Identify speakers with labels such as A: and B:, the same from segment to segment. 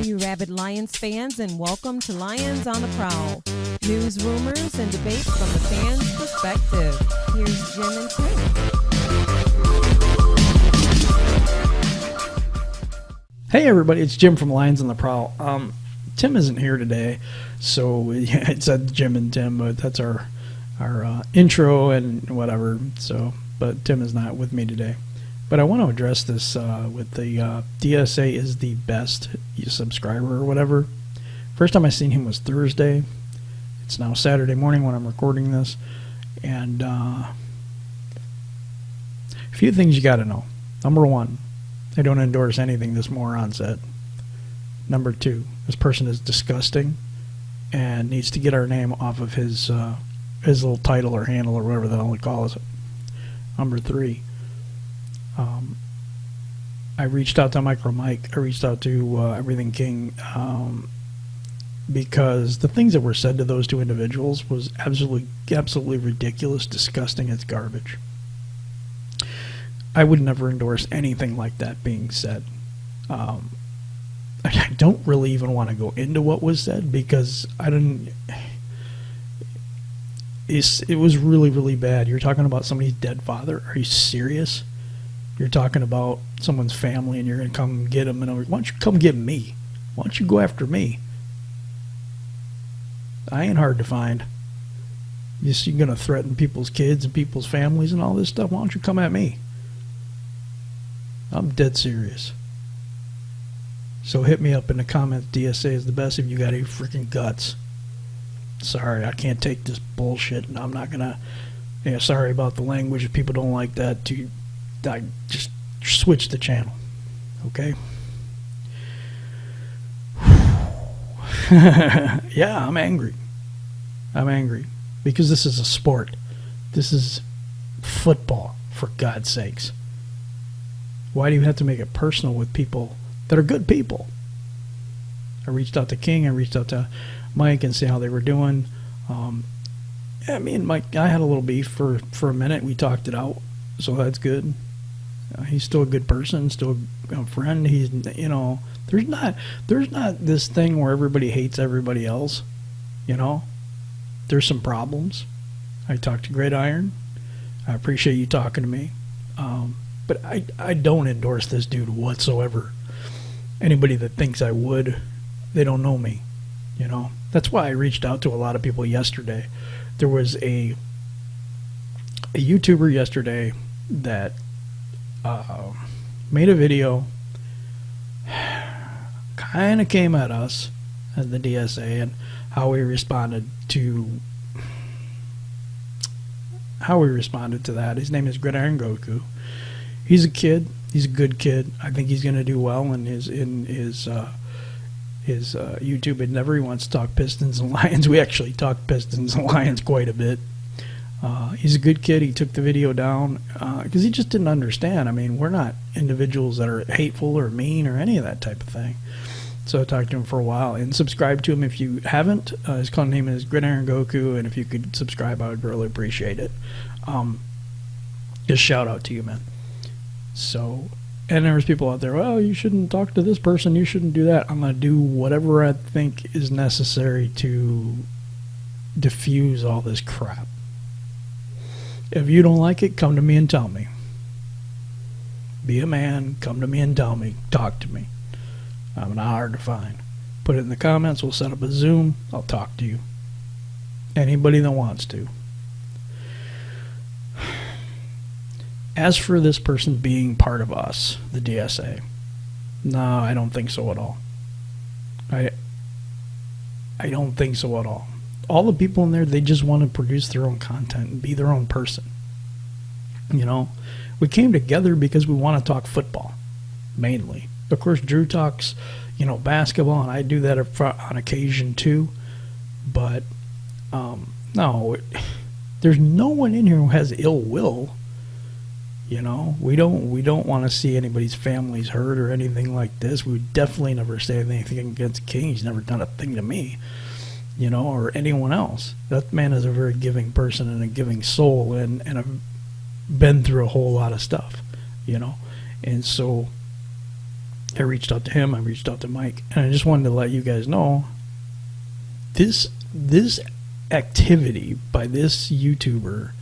A: you rabid Lions fans, and welcome to Lions on the Prowl. News, rumors, and debates from the fans' perspective. Here's Jim and Tim.
B: Hey everybody, it's Jim from Lions on the Prowl. Tim isn't here today, so yeah, it said Jim and Tim, but that's our intro and whatever. So, but Tim is not with me today. But I want to address this with the DSA is the best subscriber or whatever. First time I seen him was Thursday. It's now Saturday morning when I'm recording this. And a few things you got to know. Number one, I don't endorse anything this moron said. Number two, this person is disgusting and needs to get our name off of his little title or handle or whatever the hell he calls it. Number three, I reached out to Micro Mike. I reached out to Everything King because the things that were said to those two individuals was absolutely ridiculous, disgusting. It's garbage. I would never endorse anything like that being said. I don't really even want to go into what was said because I didn't. It was really, really bad. You're talking about somebody's dead father. Are you serious? You're talking about someone's family and you're going to come get them. And why don't you come get me? Why don't you go after me? I ain't hard to find. You're going to threaten people's kids and people's families and all this stuff. Why don't you come at me? I'm dead serious. So hit me up in the comments. DSA is the best if you got any freaking guts. Sorry, I can't take this bullshit, and I'm not gonna. Yeah, sorry about the language. If people don't like that, I just switch the channel. Okay. Yeah, I'm angry. I'm angry because this is a sport. This is football, for God's sakes. Why do you have to make it personal with people that are good people? I reached out to King. I reached out to Mike and see how they were doing. Yeah, me and Mike, I had a little beef for a minute. We talked it out, so that's good. He's still a good person, still a friend. He's, there's not this thing where everybody hates everybody else. There's some problems. I talked to Great Iron. I appreciate you talking to me. But I don't endorse this dude whatsoever. Anybody that thinks I would, they don't know me. That's why I reached out to a lot of people yesterday. There was a YouTuber yesterday that made a video, kind of came at us at the DSA and how we responded to that. His name is Gridiron Goku. He's a kid. He's a good kid. I think he's going to do well in his YouTube endeavor. He wants to talk Pistons and Lions. We actually talk Pistons and Lions quite a bit. He's a good kid. He took the video down because he just didn't understand. I mean, we're not individuals that are hateful or mean or any of that type of thing. So I talked to him for a while and subscribe to him if you haven't. His call name is Gridiron Goku, and if you could subscribe, I would really appreciate it. Just shout out to you, man. So, and there's people out there, well, you shouldn't talk to this person, you shouldn't do that. I'm going to do whatever I think is necessary to diffuse all this crap. If you don't like it, come to me and tell me. Be a man, come to me and tell me, talk to me. I'm not hard to find. Put it in the comments, we'll set up a Zoom, I'll talk to you. Anybody that wants to. As for this person being part of us, the DSA, no, I don't think so at all. I don't think so at all. All the people in there, they just want to produce their own content and be their own person. We came together because we want to talk football, mainly. Of course, Drew talks, basketball, and I do that on occasion too. But no, there's no one in here who has ill will. We don't want to see anybody's families hurt or anything like this. We would definitely never say anything against King. He's never done a thing to me, or anyone else. That man is a very giving person and a giving soul, and I've been through a whole lot of stuff, And so I reached out to him. I reached out to Mike, and I just wanted to let you guys know this activity by this YouTuber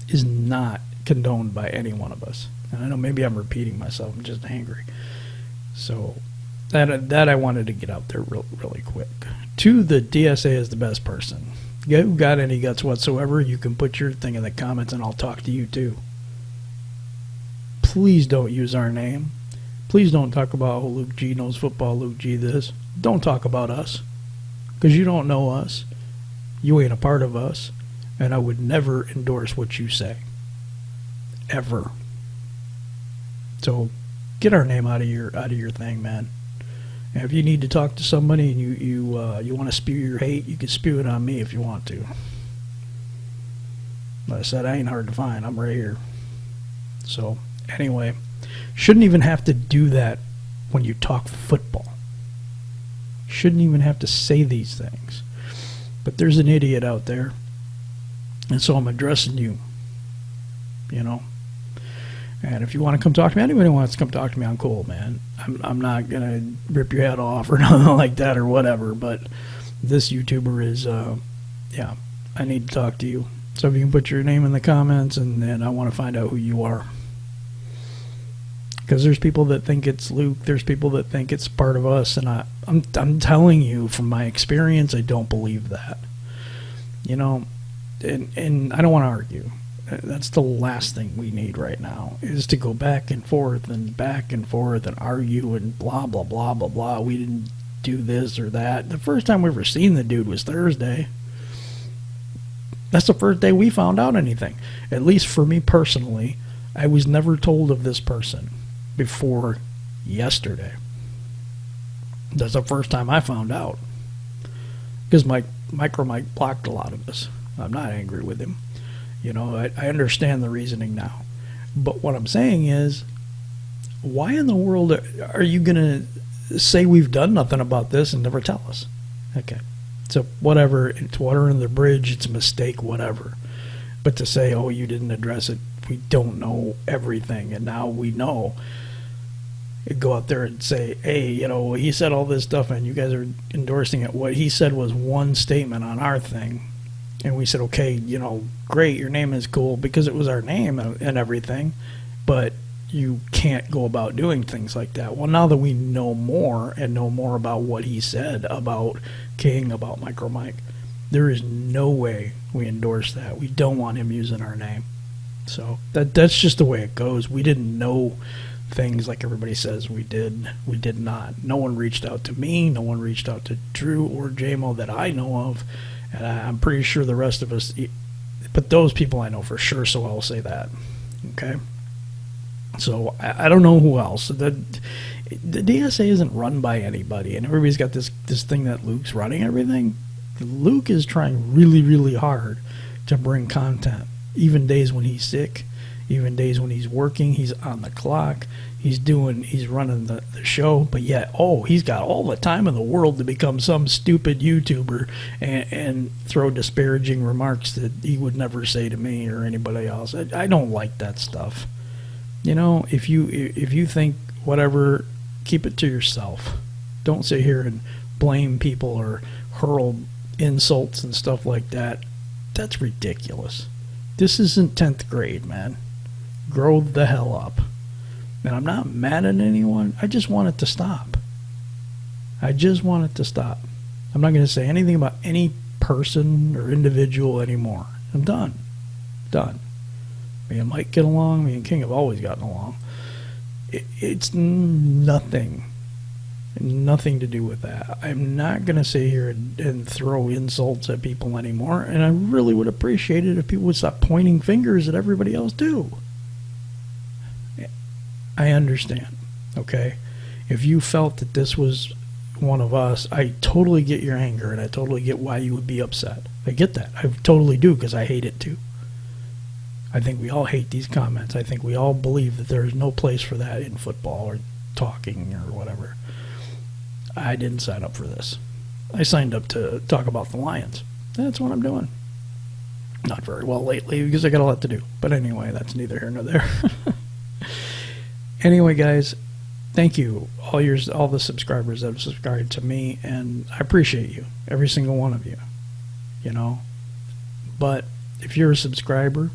B: is not condoned by any one of us. And I know maybe I'm repeating myself. I'm just angry. So that I wanted to get out there really quick. To the DSA is the best person. You got any guts whatsoever, you can put your thing in the comments and I'll talk to you too. Please don't use our name. Please don't talk about, oh, Luke G knows football, Luke G this. Don't talk about us, because you don't know us. You ain't a part of us, and I would never endorse what you say. Ever. So get our name out of your thing, man. And if you need to talk to somebody and you want to spew your hate, you can spew it on me if you want to. Like I said, I ain't hard to find. I'm right here. So anyway, shouldn't even have to do that when you talk football. Shouldn't even have to say these things. But there's an idiot out there, and so I'm addressing you. You know. And if you want to come talk to me, anybody wants to come talk to me, I'm cool, man. I'm not going to rip your head off or nothing like that or whatever, but this YouTuber is, yeah, I need to talk to you. So if you can put your name in the comments, and then I want to find out who you are. Because there's people that think it's Luke, there's people that think it's part of us, and I'm telling you from my experience, I don't believe that. You know, and I don't want to argue. That's the last thing we need right now, is to go back and forth and argue and blah, blah, blah, blah, blah. We didn't do this or that. The first time we ever seen the dude was Thursday. That's the first day we found out anything. At least for me personally, I was never told of this person before yesterday. That's the first time I found out. Because Micro Mike blocked a lot of us. I'm not angry with him. You know, I understand the reasoning now. But what I'm saying is, why in the world are you going to say we've done nothing about this and never tell us? Okay. So whatever, it's water under the bridge, it's a mistake, whatever. But to say, oh, you didn't address it, we don't know everything, and now we know. You go out there and say, hey, you know, he said all this stuff and you guys are endorsing it. What he said was one statement on our thing. And we said, okay, you know, great, your name is cool because it was our name and everything, but you can't go about doing things like that. Well, now that we know more and know more about what he said about King, about Micro Mike, there is no way we endorse that. We don't want him using our name. So that's just the way it goes. We didn't know things like everybody says we did. We did not. No one reached out to me. No one reached out to Drew or JMO that I know of. And I'm pretty sure the rest of us, but those people I know for sure, so I'll say that. Okay? So I don't know who else. The DSA isn't run by anybody, and everybody's got this thing that Luke's running everything. Luke is trying really, really hard to bring content, even days when he's sick, even days when he's working, he's on the clock, he's running the show, but yet, he's got all the time in the world to become some stupid YouTuber and throw disparaging remarks that he would never say to me or anybody else. I don't like that stuff. You know, if you think whatever, keep it to yourself. Don't sit here and blame people or hurl insults and stuff like that. That's ridiculous. This isn't 10th grade, man. Grow the hell up. And I'm not mad at anyone. I just want it to stop. I just want it to stop. I'm not going to say anything about any person or individual anymore. I'm done. Done. Me and Mike get along. Me and King have always gotten along. It's nothing to do with that. I'm not going to sit here and throw insults at people anymore. And I really would appreciate it if people would stop pointing fingers at everybody else too. I understand, okay? If you felt that this was one of us, I totally get your anger, and I totally get why you would be upset. I get that. I totally do, because I hate it too. I think we all hate these comments. I think we all believe that there is no place for that in football or talking or whatever. I didn't sign up for this. I signed up to talk about the Lions. That's what I'm doing. Not very well lately, because I got a lot to do. But anyway, that's neither here nor there. Anyway, guys, thank you, all the subscribers that have subscribed to me, and I appreciate you, every single one of you, you know. But if you're a subscriber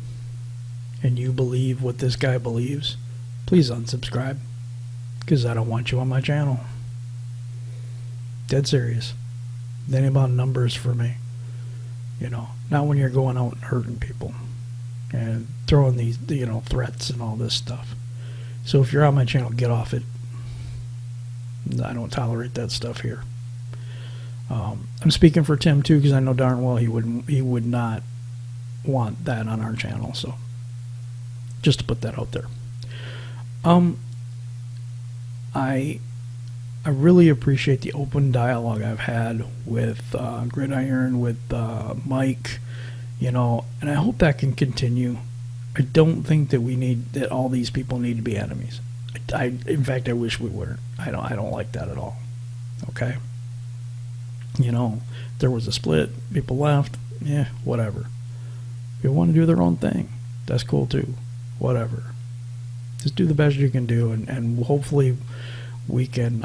B: and you believe what this guy believes, please unsubscribe, because I don't want you on my channel. Dead serious. It ain't about numbers for me, you know. Not when you're going out and hurting people and throwing these, you know, threats and all this stuff. So if you're on my channel, get off it. I don't tolerate that stuff here. I'm speaking for Tim too, because I know darn well he would not want that on our channel. So just to put that out there. I really appreciate the open dialogue I've had with Gridiron, with Mike, you know, and I hope that can continue. I don't think that all these people need to be enemies. In fact, I wish we weren't. I don't like that at all. Okay? You know, there was a split, people left, yeah, whatever. People want to do their own thing, that's cool too. Whatever. Just do the best you can do, and hopefully we can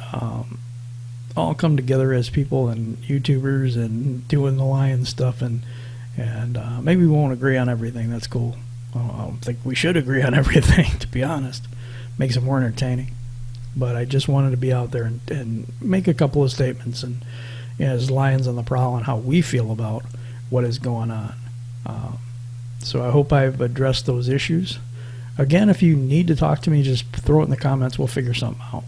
B: all come together as people and YouTubers and doing the lion stuff, and maybe we won't agree on everything. That's cool. I don't think we should agree on everything, to be honest. Makes it more entertaining. But I just wanted to be out there and make a couple of statements, and as Lions on the Prowl, and how we feel about what is going on. So I hope I've addressed those issues. Again, if you need to talk to me, just throw it in the comments. We'll figure something out.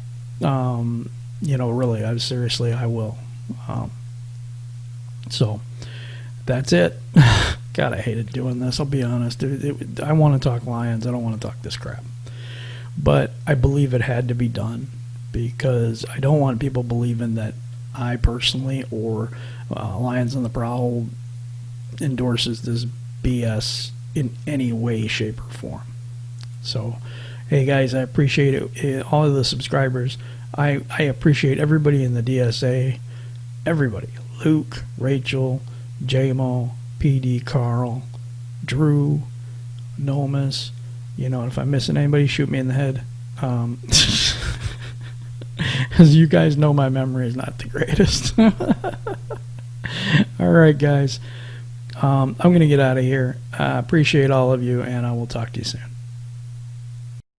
B: You know, really, seriously, I will. So that's it. God, I hated doing this. I'll be honest. I want to talk Lions. I don't want to talk this crap. But I believe it had to be done, because I don't want people believing that I personally or Lions on the Prowl endorses this BS in any way, shape, or form. So, hey guys, I appreciate it. All of the subscribers. I appreciate everybody in the DSA. Everybody. Luke, Rachel, JMO, PD, Carl, Drew, Nomis. You know, if I'm missing anybody, shoot me in the head. As you guys know, my memory is not the greatest. All right, guys. I'm going to get out of here. I appreciate all of you, and I will talk to you soon.